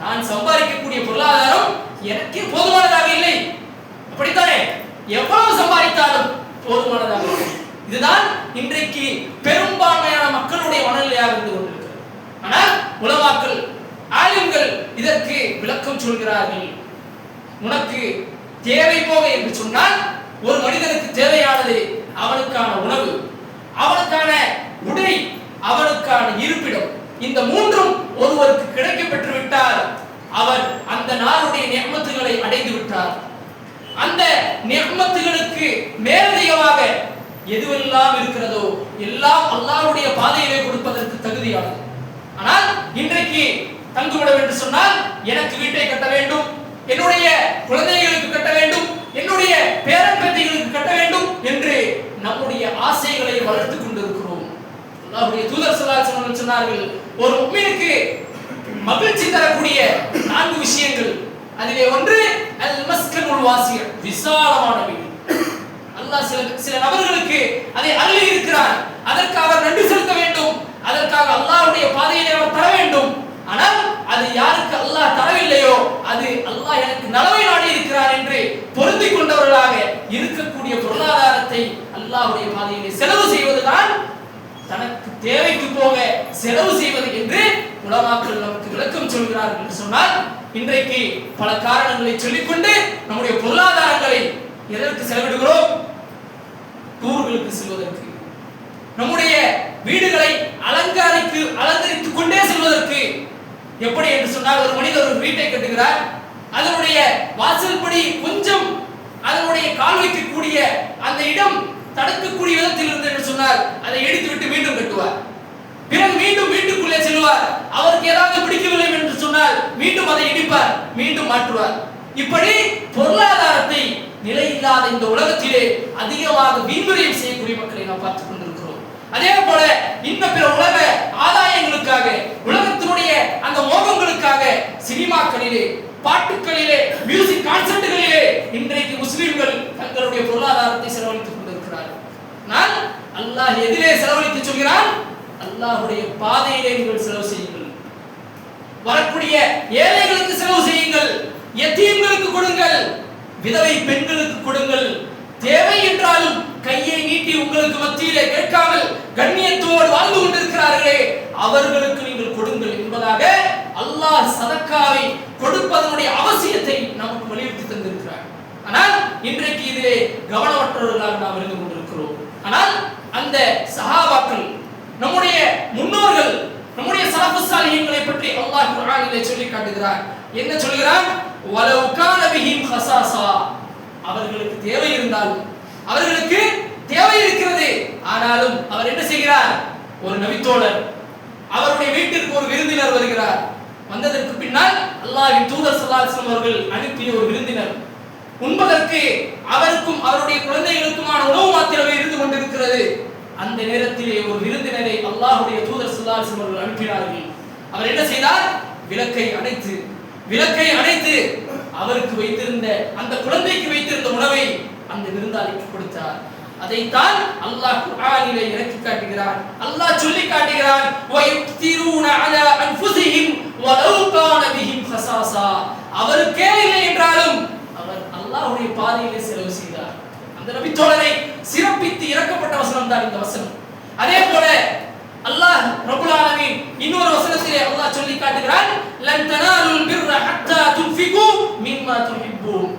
நான் சம்பாதிக்கக்கூடிய பொருளாதாரம் எனக்கே போதுமானதாக இல்லை, அப்படித்தானே? எவ்வளவு சம்பாதித்தாலும் போதுமானதாக இல்லை. இதுதான் இன்றைக்கு பெரும்பான்மையான மக்களுடைய மனநிலையாக இருந்து கொண்டிருக்கிறது. ஆனால் உலமாக்கள், ஆலிம்கள் இதற்கு விளக்கம் சொல்கிறார்கள். உனக்கு தேவை போக என்று சொன்னால், ஒரு மனிதனுக்கு தேவையானது அவனுக்கான உணவு, அவனுக்கான உடை, அவனுக்கான இருப்பிடம், இந்த மூன்றும் ஒருவருக்கு கிடைக்க பெற்று விட்டால் அவர் அந்த நாளுடைய நியமத்துகளை அடைந்து விட்டார். அந்த நிஅமத்துகளுக்கு மேலதிகமாக எதுவெல்லாம் இருக்கிறதோ எல்லாம் அல்லாஹ்வுடைய பாதையிலே கொடுப்பதற்கு தகுதியானது. ஆனால் இன்றைக்கு தங்குவிடம் என்று சொன்னால் எனக்கு வீட்டை கட்ட வேண்டும், என்னுடைய குழந்தைகளுக்கு கட்ட வேண்டும், என்னுடைய பேரன் பேத்திகளுக்கு கட்ட வேண்டும் என்று நம்முடைய ஆசைகளை வளர்த்துக் கொண்டிருக்கிறோம். அல்லாஹ்வுடைய தூதர் ஸல்லல்லாஹு அலைஹி வஸல்லம் சொன்னார்கள், ஒரு முஃமினுக்கு மகிழ்ச்சி தரக்கூடிய 4 விஷயங்கள், அதிலே ஒன்று அல் மஸ்கனுல் வாசி', விசாலமான வீடு. அல்லாஹ் சில நபர்களுக்கு அதை அருளி இருக்கிறார், அதற்கு அவர் நன்றி செலுத்த வேண்டும், அதற்காக அல்லாஹ்வுடைய பாதையிலே அவர் தர வேண்டும். ஆனால் அது யாருக்கு அல்லாஹ் தரவில்லையோ அது அல்லாஹ் எனக்கு நலவை நாடி இருக்கிறார் என்று பொருந்திக் கொண்டவர்களாக இருக்கக்கூடிய பொருளாதாரத்தை அல்லாஹ்வுடைய பாதையிலே செலவு செய்வதுதான் தனக்கு தேவைக்கு போக செலவு செய்வது என்று உலமாக்கள் நமக்கு விளக்கம் சொல்கிறார்கள் என்று சொன்னால், இன்றைக்கு பல காரணங்களை சொல்லிக்கொண்டு நம்முடைய பொருளாதாரங்களை எதற்கு செலவிடுகிறோம்? டூர்களுக்கு செல்வதற்கு, நம்முடைய வீடுகளை அலங்கரித்துக் கொண்டே செல்வதற்கு. எப்படி என்று சொன்னால், ஒரு மனிதர் ஒரு வீட்டை கட்டுகிறார், அதனுடைய வாசல்படி கொஞ்சம் அதனுடைய கால் வைக்கக்கூடிய அந்த இடம் தடுக்கக்கூடிய விதத்தில் இருந்து என்று சொன்னால் அதை எடுத்துவிட்டு மீண்டும் கட்டுவார். பிறகு மீண்டும் வீட்டுக்குள்ளே செல்வார். அவருக்கு ஏதாவது பிடிக்கவில்லை என்று சொன்னால் மீண்டும் அதை இடிப்பார், மீண்டும் மாற்றுவார். இப்படி பொருளாதாரத்தை நிலையில்லாத இந்த உலகத்திலே அதிகமாக வீண்விரயம் செய்யக்கூடிய மக்களை நாம் பார்த்துக் கொண்டிருக்கிறோம். அதே போல இன்னும் பிற உலக ஆதாயங்களுக்காக, உலகத்தினுடைய அந்த மோகங்களுக்காக சினிமாக்களிலே, பாட்டுக்களிலே, மியூசிக் கான்சர்ட்டுகளிலே இன்றைக்கு முஸ்லிம்கள் தங்களுடைய பொருளாதாரத்தை செலவழித்துக் கொண்டிருக்கிறார்கள். நான் அல்லாஹ் எதிலே செலவழித்து சொல்கிறான்? அல்லாஹ்வுடைய பாதையிலே நீங்கள் செலவு செய்யுங்கள், வரக்கூடிய ஏழைகளுக்கு செலவு செய்யுங்கள், யதீம்களுக்கு கொடுங்கள், விதவை பெண்களுக்கு கொடுங்கள். தேவை என்றாலும் கையை நீட்டி உங்களுக்கு மத்தியிலே கேட்காமல் கண்ணியத்தோடு வாழ்ந்து கொண்டிருக்கிறார்களே அவர்களுக்கு நீங்கள் கொடுங்கள் என்பதாக அல்லாஹ் சதக்காவை கொடுப்பதனுடைய அவசியத்தை நமக்கு வலியுறுத்தி தந்திருக்கிறார். ஆனால் இன்றைக்கு இதிலே கவனமற்றவர்களாக நாம் இருந்து கொண்டிருக்கிறோம். ஆனால் அந்த சஹாபாக்கள், நம்முடைய முன்னோர்கள், நம்முடைய ஸலஃபு ஸாலிஹீன்களை பற்றி அல்லாஹ் குர்ஆனிலே சொல்லி காட்டுகிறார். என்ன சொல்கிறார்? வலவ் கான பிஹிம் ஹஸாஸா, அவர்களுக்கு தேவை இருந்தாலும், அவர்களுக்கு தேவை இருக்கிறது, ஆனாலும் அவர் என்ன செய்கிறார்? ஒரு நபித்தோழர், அவருடைய வீட்டிற்கு ஒரு விருந்தினர் வருகிறார். வந்ததற்கு பின்னால் அல்லாஹ்வின் தூதர் ஸல்லல்லாஹு அலைஹி வஸல்லம் அவர்கள் அனுப்பிய ஒரு விருந்தினர் உண்பதற்கு அவருக்கும் அவருடைய குழந்தைகளுக்குமான உணவு மாத்திரமே இருந்து கொண்டிருக்கிறது. அந்த நேரத்திலே ஒரு விருந்தினரை அல்லாஹ்வுடைய தூதர் ஸல்லல்லாஹு அலைஹி வஸல்லம் அவர்கள் அனுப்பினார்கள். அவர் என்ன செய்தார்? விளக்கை அணைத்து அவருக்கு வைத்திருந்த, அந்த குழந்தைக்கு வைத்திருந்த உணவை அந்த விருந்தாளிக்கு கொடுத்தார். அதைத்தான் அல்லாஹ் குர்ஆனிலே இறக்கி காட்டுகிறான். அல்லாஹ் சொல்லி காட்டுகிறான், வயுக்திரூன அலா அன்ஃபுஸிஹிம் வலவ் கான பிஹிம் ஹஸாஸா, அவருக்கே இல்லை என்றாலும் அவர் அல்லாஹ்வுடைய பாதையிலே செலவு செய்தார். அந்த நபித்தோழரை சிறப்பித்து இறக்கப்பட்ட வசனம் தான் இந்த வசனம். அதே போல அல்லாஹ் ரப்பல் ஆலமீன் இன்னொரு வசனத்திலே அல்லாஹ் சொல்லி காட்டுகிறான், லன் தனாலுல் பிர்ர ஹத்தா துன்ஃபிகு மிம்மா துஹிப்பூன்.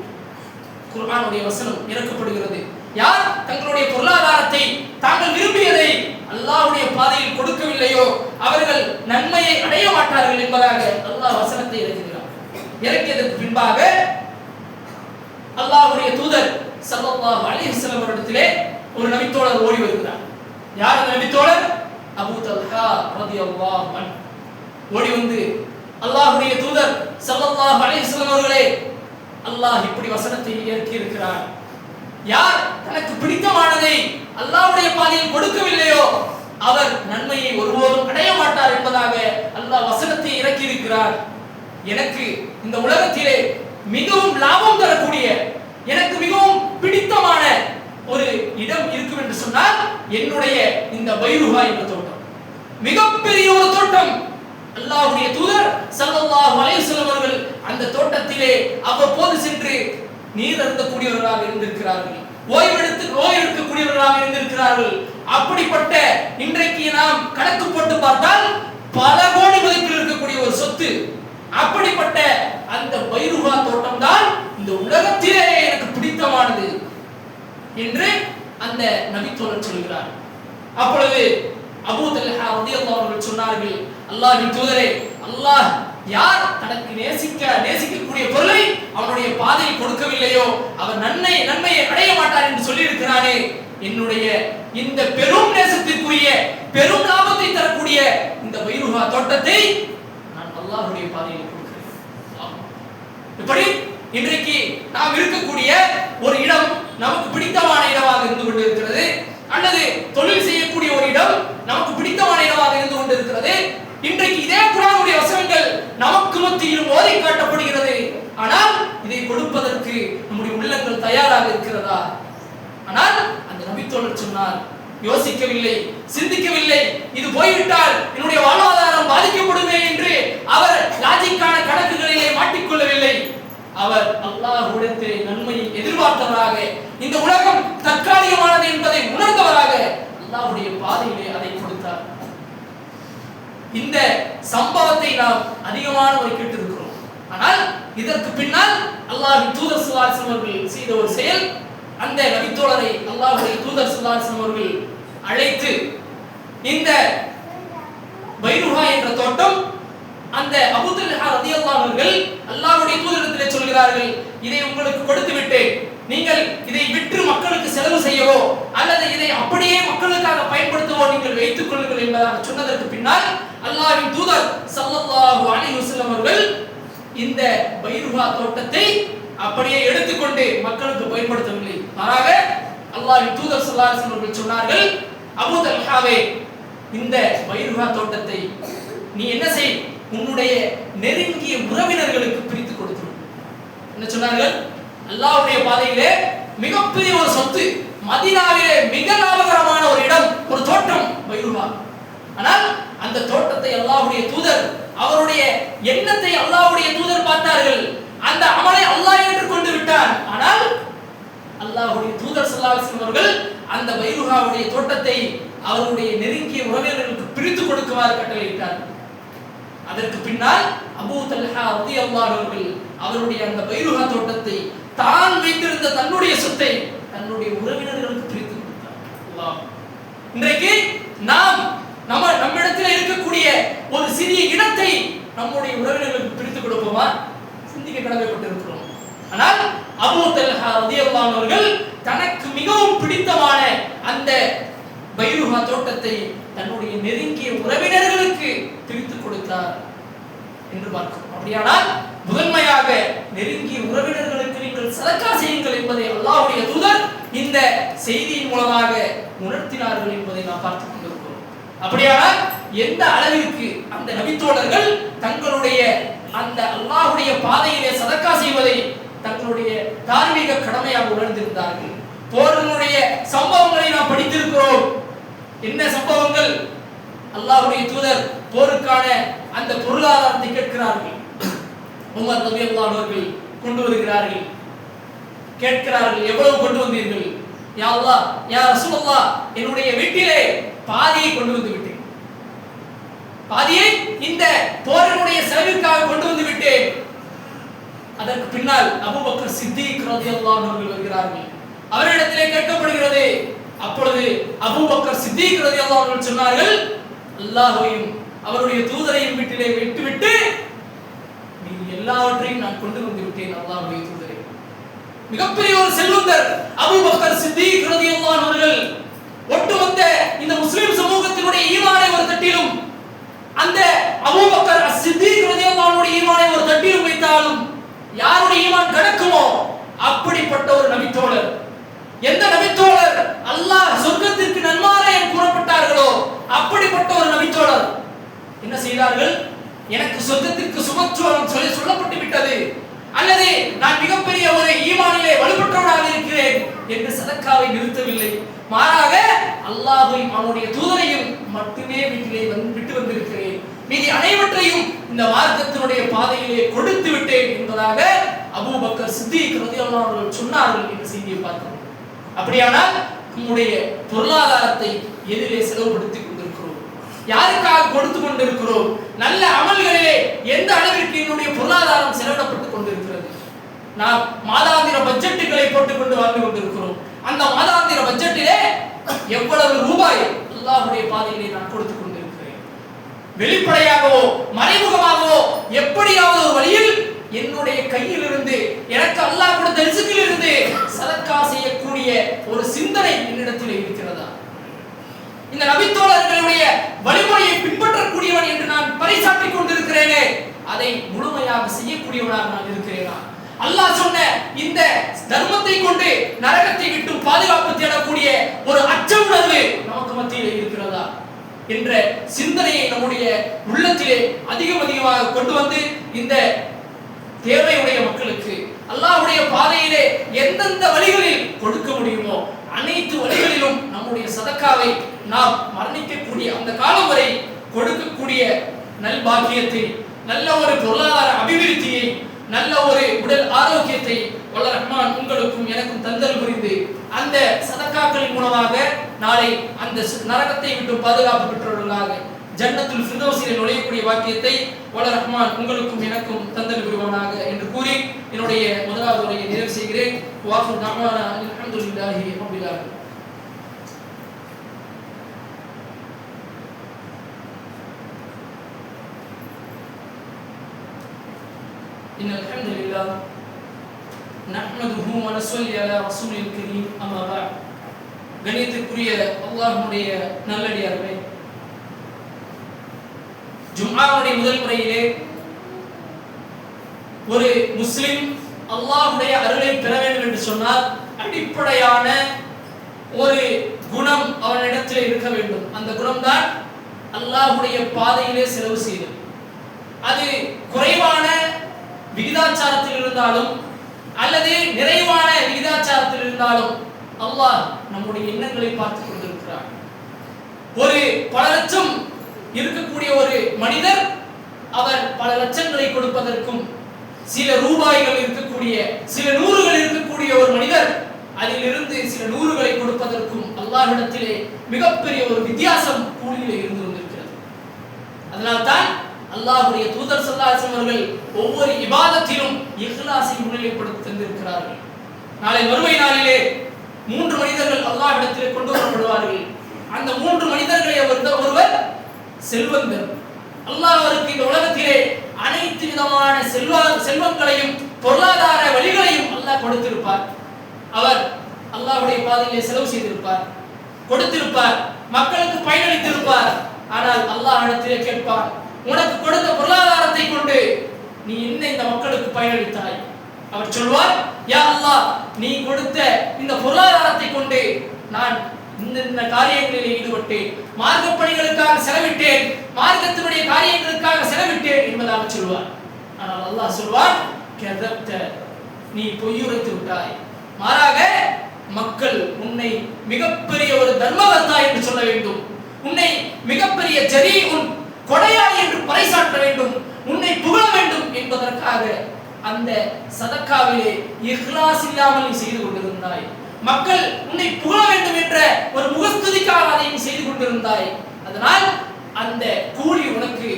குர்ஆனுடைய வசனம் இறக்கப்படுகிறது. யார் தங்களுடைய பொருளாதாரத்தை, தாங்கள் விரும்பியதை அல்லாஹ்வுடைய பாதையில் கொடுக்கவில்லையோ அவர்கள் நன்மையை அடைய மாட்டார்கள் என்பதாக அல்லாஹ் வசனத்தை இறக்குகிறார். இறக்கியதற்கு பின்பாக அல்லாஹ்வுடைய தூதர் ஸல்லல்லாஹு அலைஹி வஸல்லம் அவரிடத்திலே ஒரு நபித்தோழர் ஓடி வருகிறார். யார் அந்த நபித்தோழர்? அபூ தல்ஹா ரலியல்லாஹு அன்ஹு. ஓடி வந்து அல்லாஹ்வுடைய தூதர் ஸல்லல்லாஹு அலைஹி வஸல்லம் அவர்களே, அல்லாஹ் இப்படி வசனத்தை இறக்கி இருக்கிறார், யார் தனக்கு பிடித்தமானதை அல்லாஹ்வுடைய பாதையில் கொடுக்கவில்லையோ அவர் நன்மையை ஒருபோதும் அடைய மாட்டார் என்பதாக அல்லாஹ் வசனத்தை இறக்கி இருக்கிறார். எனக்கு இந்த உலகத்திலே மிகவும் லாபம் தரக்கூடிய, எனக்கு மிகவும் பிடித்தமான ஒரு இடம் இருக்கும் என்று சொன்னால் என்னுடைய இந்த பைருஹா என்ற தோட்டம், மிகப்பெரிய ஒரு தோட்டம். அல்லாஹ்வுடைய தூதர் ஸல்லல்லாஹு அலைஹி வஸல்லம் அவர்கள் அந்த தோட்டத்திலே அவ்வப்போது சென்று நீர் அருந்தக்கூடியவர்களாக இருந்திருக்கிறார்கள், ஓய்வெடுக்கக்கூடியவர்களாக இருந்திருக்கிறார்கள். அப்படிப்பட்ட இன்றைக்கு நாம் கணக்கு போட்டு பார்த்தால் பல கோடி மதிப்பில் இருக்கக்கூடிய ஒரு சொத்து. அப்படிப்பட்ட அந்த பைருஹா தோட்டம் தான் இந்த உலகத்திலே எனக்கு பிடித்தமானது என்று அந்த நபித்தோழர் சொல்கிறார். அப்பொழுது அபூ தல்ஹா ரலியல்லாஹு அன்ஹு சொன்னார்கள், அல்லாஹ்வின் தூதரே, அல்லாஹ் யார் தனக்கு நேசிக்கக்கூடிய பொருளை அவனுடைய பாதையில் கொடுக்கவில்லையோ அவர் நன்மையை அடைய மாட்டார் என்று சொல்லி இருக்கிறானே, என்னுடைய இந்த பெரும் நேசத்திற்குரிய பெரும் லாபத்தை தரக்கூடிய இந்த பைருஹா தோட்டத்தை நான் அல்லாஹ்வுடைய பாதையில் கொடுக்கிறேன். இப்படி இன்றைக்கு நாம் இருக்கக்கூடிய ஒரு இடம் நமக்கு பிடித்தமான இடமாக இருந்து கொண்டிருக்கிறது, அல்லது தொழில் செய்யக்கூடிய ஒரு இடம் நமக்கு பிடித்தமான இடமாக இருந்து கொண்டிருக்கிறது. இன்றைக்கு இதே குர்ஆனுடைய வசனங்கள் நமக்கு மத்தியில் ஓதி காட்டப்படுகிறது. ஆனால் இதை கொடுப்பதற்கு நம்முடைய உள்ளங்கள் தயாராக இருக்கிறதா? ஆனால் அந்த நபித்தோழர் சொன்னார், யோசிக்கவில்லை, சிந்திக்கவில்லை, இது போய்விட்டால் என்னுடைய வாழ்வாதாரம் பாதிக்கப்படுமே என்று அவர் லாஜிக்கான கணக்குகளிலே மாட்டிக்கொள்ளவில்லை. அவர் அல்லாஹ்விடத்திலே நன்மையை எதிர்பார்த்தவராக, இந்த உலகம் தற்காலிகமானது என்பதை உணர்ந்தவராக அல்லாஹ்வுடைய பாதையிலே அதை கொடுத்தார். இந்த சம்பவத்தை நாம் அதிகமான ஒரு கேட்டிருக்கிறோம். ஆனால் இதற்கு பின்னால் அல்லாஹ்வின் தூதர் ஸல்லல்லாஹு அலைஹி வஸல்லம் அவர்கள் செய்த ஒரு செயல், அந்த நபித்தோழரை அல்லாஹ்வுடைய தூதர் ஸல்லல்லாஹு அலைஹி வஸல்லம் அவர்கள் அழைத்து இந்த பைருஹா என்ற தோட்டம், அந்த அபூ தல்ஹா ரலியல்லாஹு அவர்கள் அல்லாஹ்வுடைய தூதரிடத்திலே சொல்கிறார்கள், இதை உங்களுக்கு கொடுத்து விட்டேன், நீங்கள் இதை விற்று மக்களுக்கு செலவு செய்யவோ அல்லது இதை அப்படியே மக்களுக்காக பயன்படுத்தவோ நீங்கள் வைத்துக் கொள்ளுங்கள் என்பதாக சொன்னதற்கு பின்னால் அல்லாஹ்வின் தூதர் ஸல்லல்லாஹு அலைஹி வஸல்லம் அவர்கள் இந்த பைருஹா தோட்டத்தை அப்படியே எடுத்துக்கொண்டு மக்களுக்கு பயன்படுத்தவில்லை. மாறாக அல்லாஹ்வின் தூதர் ஸல்லல்லாஹு அலைஹி வஸல்லம் அவர்கள் சொன்னார்கள், அபூ தல்ஹாவே, இந்த பைருஹா தோட்டத்தை நீ என்ன செய், உன்னுடைய நெருங்கிய உறவினர்களுக்கு பிரித்து கொடுத்து. என்ன சொன்னார்கள்? அல்லாஹ்வுடைய பாதையிலே மிகப்பெரிய ஒரு சொத்து, மதீனாவிலே மிக லாபகரமான ஒரு இடம், ஒரு தோட்டம் பைருஹா. ஆனால் அந்த தோட்டத்தை அல்லாஹ்வுடைய தூதர், அவருடைய எண்ணத்தை அல்லாஹ்வுடைய தூதர் பார்த்தார்கள். அந்த அமலை அல்லாஹ் ஏற்றுக்கொண்டு விட்டார். ஆனால் அல்லாஹ்வுடைய தூதர் ஸல்லல்லாஹு அலைஹி வஸல்லம் அவர்கள் அந்த பைருஹாவுடைய தோட்டத்தை அவருடைய நெருங்கிய உறவினர்களுக்கு பிரித்து கொடுக்குமாறு கட்டளையிட்டார். அதற்கு பின்னால் அபூ தல்ஹா ரலியல்லாஹு அவர்கள் அவருடைய அந்த பைருஹா தோட்டத்தை, தான் வைத்திருந்த தன்னுடைய சொத்தை தன்னுடைய உறவினர்களுக்கு பிரித்து கொடுத்தார். அல்லாஹ், இன்றைக்கு நாம் நம்மிடத்தில் இருக்கக்கூடிய ஒரு சிறிய இடத்தை நம்முடைய உறவினர்களுக்கு பிரித்து கொடுப்போமா? சிந்திக்க கடமைப்பட்டிருக்கிறோம். ஆனால் அபூ தல்ஹா ரலியல்லாஹு அவர்கள் தனக்கு மிகவும் பிடித்தமான அந்த பைருஹா தோட்டத்தை தன்னுடைய நெருங்கிய உறவினர்களுக்கு பிரித்து கொடுத்தார் என்று பார்க்கிறோம். அப்படியானால் முதன்மையாக நெருங்கிய உறவினர்களுக்கு நீங்கள் சதக்கா செய்யுங்கள் என்பதை அல்லாஹ்வுடைய தூதர் இந்த செய்தியின் மூலமாக உணர்த்தினார்கள் என்பதை நாம் பார்த்துக் கொண்டிருக்கிறோம். அப்படியானால் எந்த அளவிற்கு அந்த நபித்தோழர்கள் தங்களுடைய அந்த அல்லாஹ்வுடைய பாதையிலே சதக்கா செய்வதை தங்களுடைய தார்மீக கடமையாக உணர்ந்திருந்தார்கள். போரினுடைய சம்பவங்களை நாம் படித்திருக்கிறோம். என்ன சம்பவங்கள்? அல்லாஹ்வுடைய தூதர் போருக்கான அந்த பொருளாதாரத்தை கேட்கிறார்கள். உமர் ரலியல்லாஹு அவர்கள் கொண்டு வருகிறார்கள். கேட்கிறார்கள், எவ்வளவு கொண்டு வந்தீர்கள்? யா அல்லாஹ், யா ரசூலுல்லாஹ், என்னுடைய வீட்டிலே பாதியை கொண்டு வந்து விட்டேன், பாதியை இந்த போரினுடைய செலவிற்காக கொண்டு வந்து விட்டேன். அதற்கு பின்னால் அபூபக்கர் சித்தீக் ரலியல்லாஹு அவர்கள் வருகிறார்கள். அவரிடத்திலே கேட்கப்படுகிறது. அப்பொழுது அபூபக்கர் சித்தீக் ரலியல்லாஹு அவர்கள் சொன்னார்கள், அல்லாஹ்வையும் அவருடைய தூதரையும் வீட்டிலே விட்டுவிட்டு எல்லாவற்றையும் நான் கொண்டு வந்து விட்டேன் அல்லாஹ்வுடைய தூதரே. மிகப்பெரிய ஒரு செல்வந்தர் அபூபக்கர் சித்தீக் ரலியல்லாஹு அவர்கள். ஒட்டுமொத்த இந்த முஸ்லிம் சமூகத்தினுடைய ஈமானை ஒரு தட்டிலும், அந்த அபூபக்கர் சித்தீக் ரலியல்லாஹு அன்ஹுடைய ஈமானை ஒரு தட்டிலும் வைத்தாலும் யாருடைய ஈமான் கடக்குமோ அப்படிப்பட்ட ஒரு நபித்தோழர். எந்த நபித்தோழர் அல்லாஹ் சொர்க்கத்திற்கு நன்மாராயம் கூறப்பட்டார்களோ அப்படிப்பட்ட ஒரு நபித்தோழர் என்ன செய்தார்கள்? எனக்கு சொர்க்கத்திற்கு சுபச்சுவரம் சொல்லப்பட்டு விட்டது, அல்லது நான் மிகப்பெரிய ஒரு ஈமானிலே வலுப்பற்றவனாக இருக்கிறேன் என்று சதக்காவை நிறுத்தவில்லை. மாறாக அல்லாஹ்வையும் அவனுடைய தூதரையும் மட்டுமே வீட்டிலே விட்டு வந்திருக்கிறேன், மீதி அனைவற்றையும் இந்த மார்க்கத்தினுடைய பாதையிலே கொடுத்து விட்டேன் என்பதாக அபூபக்கர் சித்தீக் ரலியல்லாஹு அவர்கள் சொன்னார்கள் என்ற செய்தியை பார்த்தோம். அப்படியானால் நம்முடைய பொருளாதாரத்தை எதிலே செலவுபடுத்திக் கொண்டிருக்கிறோம்? யாருக்காக கொடுத்து கொண்டிருக்கிறோம்? நல்ல அமல்களிலே எந்த அளவிற்கு என்னுடைய பொருளாதாரம் செலவிடப்பட்டுக் கொண்டிருக்கிறது? நாம் மாதாந்திர பட்ஜெட்டுகளை போட்டுக்கொண்டு வாழ்ந்து கொண்டிருக்கிறோம். அந்த மாதாந்திர பட்ஜெட்டிலே எவ்வளவு ரூபாய் அல்லாஹ்வுடைய பாதையிலே நான் கொடுத்து கொண்டிருக்கிறேன்? வெளிப்படையாகவோ மறைமுகமாகவோ எப்படியாவது ஒரு வழியில் என்னுடைய கையில் இருந்து எனக்கு அல்லாஹ் கொடுத்த ரிஸ்கில் இருந்து சதக்கா செய்யக்கூடிய ஒரு சிந்தனை என்னிடத்தில் இருக்கிறதா? இந்த நபித்தோழர்களுடைய வழிமுறையை பின்பற்றக்கூடியவன் என்று நான் பறைசாற்றிக் கொண்டிருக்கிறேனே, அதை முழுமையாக செய்யக்கூடியவனாக நான் இருக்கிறேனா? அல்லாஹ் சொன்ன இந்த தர்மத்தை கொண்டு நரகத்தை விட்டு பாதுகாப்பு தேடக்கூடிய ஒரு அச்ச உணர்வு நமக்கு மத்தியில் இருக்கிறதா என்ற சிந்தனையை நம்முடைய உள்ளத்திலே அதிகமாக கொண்டு வந்து இந்த தேவையுடைய மக்களுக்கு அல்லாஹ்வுடைய பாதையிலே எந்தெந்த வழிகளில் கொடுக்க முடியுமோ அனைத்து வழிகளிலும் நம்முடைய சதக்காவை நாம் மரணிக்கக்கூடிய அந்த காலம் வரை கொடுக்கக்கூடிய நல்பாக்கியத்தை, நல்ல ஒரு பொருளாதார அபிவிருத்தியை, நல்ல ஒரு உடல் ஆரோக்கியத்தை வல்ல ரஹ்மான் உங்களுக்கும் எனக்கும் தந்தல் புரிந்து அந்த சதக்காக்களின் மூலமாக நாளை அந்த நரகத்தை விட்டு பாதுகாப்பு பெற்றவர்களாக ஜன்னத்துல் ஃபிர்தௌஸிலே நுழையக்கூடிய வாக்கியத்தை வல்ல ரஹ்மான் உங்களுக்கும் எனக்கும் தந்தல் புரிவானாக என்று கூறி என்னுடைய முதலாவது உரையை நிறைவு செய்கிறேன். வாஃபு தஅவானா அல்ஹம்துலில்லாஹி ரப்பில் ஆலமீன். إن الحمد لله نحمده ونصلي على رسول الكريم أما بعد. கணியத்திற்குரிய அல்லாஹ்வுடைய நல்லடியார்களே, ஜும்ஆவுடைய முதல் முறையிலே ஒரு முஸ்லிம் அல்லாஹ்வுடைய அருளை பெற வேண்டும் என்று சொன்னால் அடிப்படையான ஒரு குணம் அவனிடத்தில் இருக்க வேண்டும். அந்த குணம்தான் அல்லாஹ்வுடைய பாதையிலே செலவு செய்தல். அது குறைவான விகிதாச்சாரத்தில் இருந்தாலும் அல்லது நிறைவான விகிதாச்சாரத்தில் இருந்தாலும் அல்லாஹ் நம்முடைய எண்ணங்களை பார்த்துக் கொண்டிருக்கிறார். ஒரு பல லட்சம் இருக்கக்கூடிய ஒரு மனிதர் அவர் பல லட்சங்களை கொடுப்பதற்கும், சில ரூபாய்கள் இருக்கக்கூடிய சில நூறுகள் இருக்கக்கூடிய ஒரு மனிதர் அதிலிருந்து சில நூறுகளை கொடுப்பதற்கும் அல்லாஹ்விடத்திலே மிகப்பெரிய ஒரு வித்தியாசம் கூலியிலே இருந்து கொண்டிருக்கிறது. அதனால்தான் அல்லாஹ்வுடைய தூதர் ஸல்லல்லாஹு அலைஹி வஸல்லம் அவர்கள் ஒவ்வொரு இபாதத்திலும் இக்லாஸை முன்னிலைப்படுத்தி தந்திருக்கிறார்கள். நாளை மறுமை நாளிலே 3 மனிதர்கள் அல்லாஹ்விடத்திலே கொண்டு வரப்படுவார்கள். அந்த 3 மனிதர்களை ஒருவர் செல்வந்தர். அல்லாஹ் அவருக்கு இந்த உலகத்திலே அனைத்து விதமான செல்வங்களையும் பொருளாதார வழிகளையும் அல்லாஹ் கொடுத்திருப்பார். அவர் அல்லாஹ்வுடைய பாதையிலே செலவு செய்திருப்பார், கொடுத்திருப்பார், மக்களுக்கு பயனளித்திருப்பார். ஆனால் அல்லாஹ்விடத்திலே கேட்பார், உனக்கு கொடுத்த பொருளாதாரத்தை கொண்டு நீ என்ன இந்த மக்களுக்கு பயனளித்தாய்? அவர் சொல்வார், யா அல்லாஹ், நீ கொடுத்த இந்த பொருளாதாரத்தை கொண்டு நான் இந்த காரியங்களில் ஈடுபட்டேன், மார்க்க பணிகளுக்காக செலவிட்டேன், மார்க்கத்தினுடைய காரியங்களுக்காக செலவிட்டேன் என்பதாக சொல்வார். ஆனால் அல்லாஹ் சொல்வார், கதப்த, நீ பொய்யுரைத்து விட்டாய். மாறாக மக்கள் உன்னை மிகப்பெரிய ஒரு தர்மகர்த்தா என்று சொல்ல வேண்டும், உன்னை மிகப்பெரிய ஜரீஉன் கொடையாளி என்று பறைசாற்ற வேண்டும், உன்னை புகழ வேண்டும் என்பதற்காக அந்த சதக்காவிலே இக்லாஸ் இல்லாமல் நீ செய்து கொண்டிருந்தாய். மக்கள் உன்னை புகழ வேண்டும் என்ற ஒரு முகஸ்துதிக்காக அதை நீ செய்து கொண்டிருந்தாய். அதனால் அந்த கூலி உனக்கு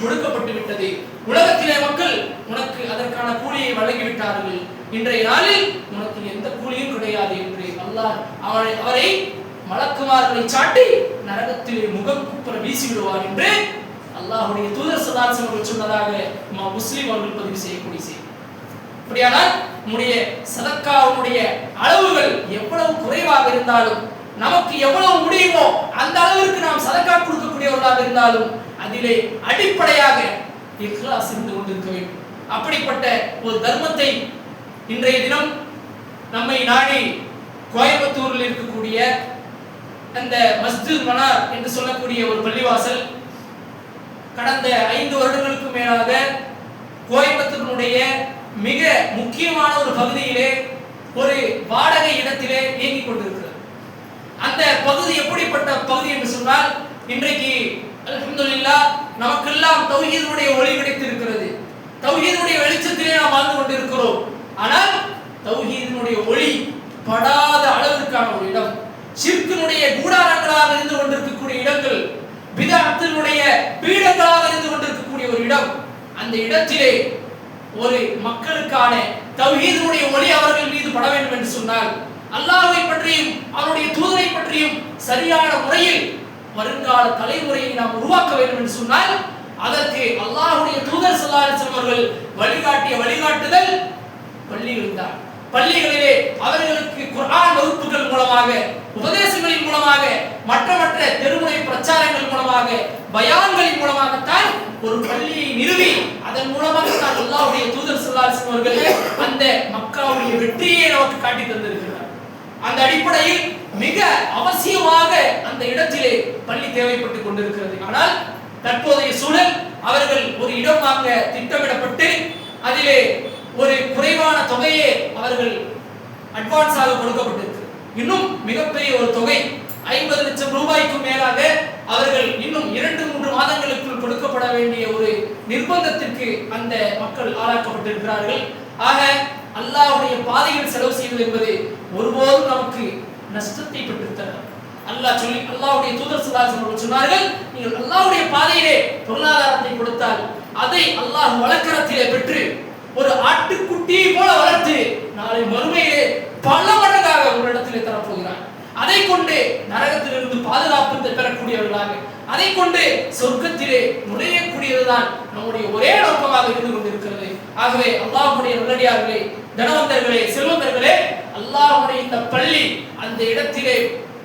கொடுக்கப்பட்டு விட்டது. உலகத்திலே மக்கள் உனக்கு அதற்கான கூலியை வழங்கிவிட்டார்கள். இன்றைய நாளில் உனக்கு எந்த கூலியும் கிடையாது என்று அல்லாஹ் அவரை மலக்குமார்களை சாட்டி நரகத்திலே முகம் குப்புற வீசி விடுவார் என்று அல்லாஹ்வுடைய தூதர் ஸல்லல்லாஹு அலைஹி வஸல்லம் சொன்னதாக இமாம் முஸ்லிம் அவர்கள் பதிவு செய்யக்கூடிய செய்தி. அப்படியானால் நம்முடைய சதக்காவுடைய அளவுகள் எவ்வளவு குறைவாக இருந்தாலும், நமக்கு எவ்வளவு முடியுமோ அந்த அளவிற்கு நாம் சதக்கா கொடுக்கக்கூடியவர்களாக இருந்தாலும் அதிலே அடிப்படையாக இக்லாஸ் இருந்து கொண்டிருக்க வேண்டும். அப்படிப்பட்ட ஒரு தர்மத்தை இன்றைய தினம் நம்மை நாடி கோயம்புத்தூரில் இருக்கக்கூடிய அந்த மஸ்ஜித் மனார் என்று சொல்லக்கூடிய ஒரு பள்ளிவாசல் கடந்த 5 வருடங்களுக்கு மேலாக கோயம்புத்தூரினுடைய மிக முக்கியமான ஒரு பகுதியிலே ஒரு வாடகை இடத்திலே இயங்கிக் கொண்டிருக்கிறது. அந்த பகுதி எப்படிப்பட்ட பகுதி என்று சொன்னால், இன்றைக்கு அல்ஹம்துலில்லாஹ் நமக்கெல்லாம் தௌஹீதுடைய ஒளி கிடைத்திருக்கிறது. தௌஹீதுடைய வெளிச்சத்திலே நாம் வாழ்ந்து கொண்டிருக்கிறோம். ஆனால் தௌஹீதினுடைய ஒளி படாத அளவிற்கான ஒரு இடம், ஷிர்கினுடைய கூடாரங்களாக இருந்து கொண்டிருக்கக்கூடிய இடங்கள், பிதஅத்தினுடைய பீடங்களாக இருந்து கொண்டிருக்கக்கூடிய ஒரு இடம், அந்த இடத்திலே ஒரு மக்களுக்கான தௌஹீதுடைய ஒளி அவர்கள் மீது பட வேண்டும் என்று சொன்னால், அல்லாஹ்வை பற்றியும் அவருடைய தூதரை பற்றியும் சரியான முறையில் வருங்கால தலைமுறையை நாம் உருவாக்க வேண்டும் என்று சொன்னால் அதற்கு அல்லாஹ்வுடைய தூதர் ஸல்லல்லாஹு அலைஹி வஸல்லம் அவர்கள் வழிகாட்டிய வழிகாட்டுதல் பள்ளிகள் தான். பள்ளிகளிலே அவர்களுக்கு குர்ஆன் வகுப்புகள் மூலமாக, உபதேசங்களின் மூலமாக, மற்ற தெருமுறை பிரச்சாரங்கள் மூலமாக, பயான்களின் மூலமாகத்தான் ஒரு பள்ளியை நிறுவி அதன் மூலமாக தான் அல்லாஹ்வுடைய தூதர் ஸல்லல்லாஹு அலைஹி வஸல்லம் அவர்கள் அந்த மக்காவுடைய வெற்றியை நமக்கு காட்டி தந்திருக்கிறார். அந்த அடிப்படையில் மிக அவசியமாக அந்த இடத்திலே பள்ளி தேவைப்பட்டுக் கொண்டிருக்கிறது. ஆனால் தற்போதைய சூழல் அவர்கள் ஒரு இடம் வாங்க திட்டமிடப்பட்டு அதிலே ஒரு குறைவான தொகையே அவர்கள் அட்வான்ஸாக கொடுக்கப்பட்டிருக்கு. இன்னும் மிகப்பெரிய ஒரு தொகை 50 லட்சம் ரூபாய்க்கும் மேலாக அவர்கள் இன்னும் 2-3 மாதங்களுக்குள் கொடுக்கப்பட வேண்டிய ஒரு நிர்பந்தத்திற்கு அந்த மக்கள் ஆளாக்கப்பட்டிருக்கிறார்கள். ஆக அல்லாஹ்வுடைய பாதையில் செலவு செய்வது என்பது ஒருபோதும் நமக்கு நஷ்டத்தை பெற்றுத்தரும். அல்லாஹ்வுடைய தூதர் ஸல்லல்லாஹு அலைஹி வஸல்லம் சொன்னார்கள், நீங்கள் அல்லாஹ்வுடைய பாதையிலே பொருளாதாரத்தை கொடுத்தால் அதை அல்லாஹ் வளக்கரத்திலே பெற்று ஒரு ஆட்டுக்குட்டியை போல வளர்த்து நாளை மறுமையிலே பல மடங்காக உங்களிடத்திலே தரப்போகிறார். அதை கொண்டு நரகத்திலிருந்து பாதுகாப்பு பெறக்கூடியவர்களாக, அதை கொண்டு சொர்க்கத்திலே நுழையக்கூடியதுதான் நம்முடைய ஒரே நோக்கமாக இருந்து கொண்டிருக்கிறது. ஆகவே அல்லாஹ்வுடைய நல்லடியார்களே, தனவந்தர்களே, செல்வந்தர்களே, அல்லாஹ்வுடைய இந்த பள்ளி அந்த இடத்திலே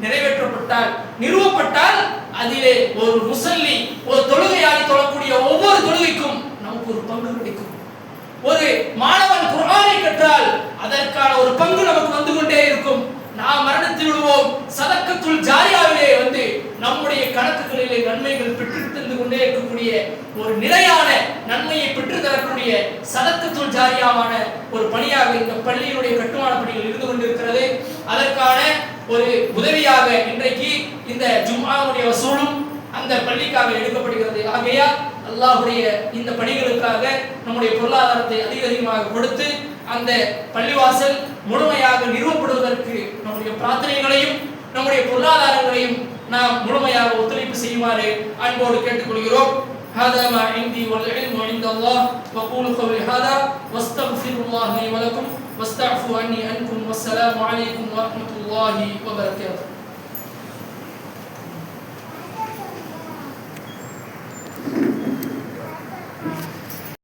நிறைவேற்றப்பட்டால், நிறுவப்பட்டால் அதிலே ஒரு முஸல்லி, ஒரு தொழுகையாளி தொழக்கூடிய ஒவ்வொரு தொழுகைக்கும் நமக்கு ஒரு பங்கு கிடைக்கும். ஒரு மாணவன் குர்ஆனை கற்றால் அதற்கான ஒரு பங்கு நமக்கு வந்து கொண்டே இருக்கும். நாம் மரணித்து விடுவோம், சதக்கத்துல் ஜாரியாவிலே வந்து நம்முடைய கணக்குகளிலே நன்மைகள் பெற்று தந்து கொண்டே இருக்கக்கூடிய ஒரு நிலையான நன்மையை பெற்று தரக்கூடிய சதக்கத்துல் ஜாரியாவான ஒரு பணியாக இந்த பள்ளியினுடைய கட்டுமான பணிகள் இருந்து கொண்டிருக்கிறது. அதற்கான ஒரு உதவியாக இன்றைக்கு இந்த ஜும்ஆவுடைய வசூலும் அந்த பள்ளிக்காக எடுக்கப்படுகிறது. ஆகையால் அல்லாஹ்வுடைய இந்த பணிகளுக்காக நம்முடைய பொருளாதாரத்தை அதிகமாக கொடுத்து அந்த பள்ளிவாசல் முழுமையாக நிறுவப்படுவதற்கு நம்முடைய பிரார்த்தனைகளையும் நம்முடைய பொருளாதாரங்களையும் நாம் முழுமையாக ஒத்துழைப்பு செய்யுமாறு அன்போடு கேட்டுக்கொள்கிறோம். هذا ما عندي والعلم عند الله وقولوا قولي هذا واستغفر الله لي ولكم واستعفوا عني عنكم والسلام عليكم ورحمة الله وبركاته.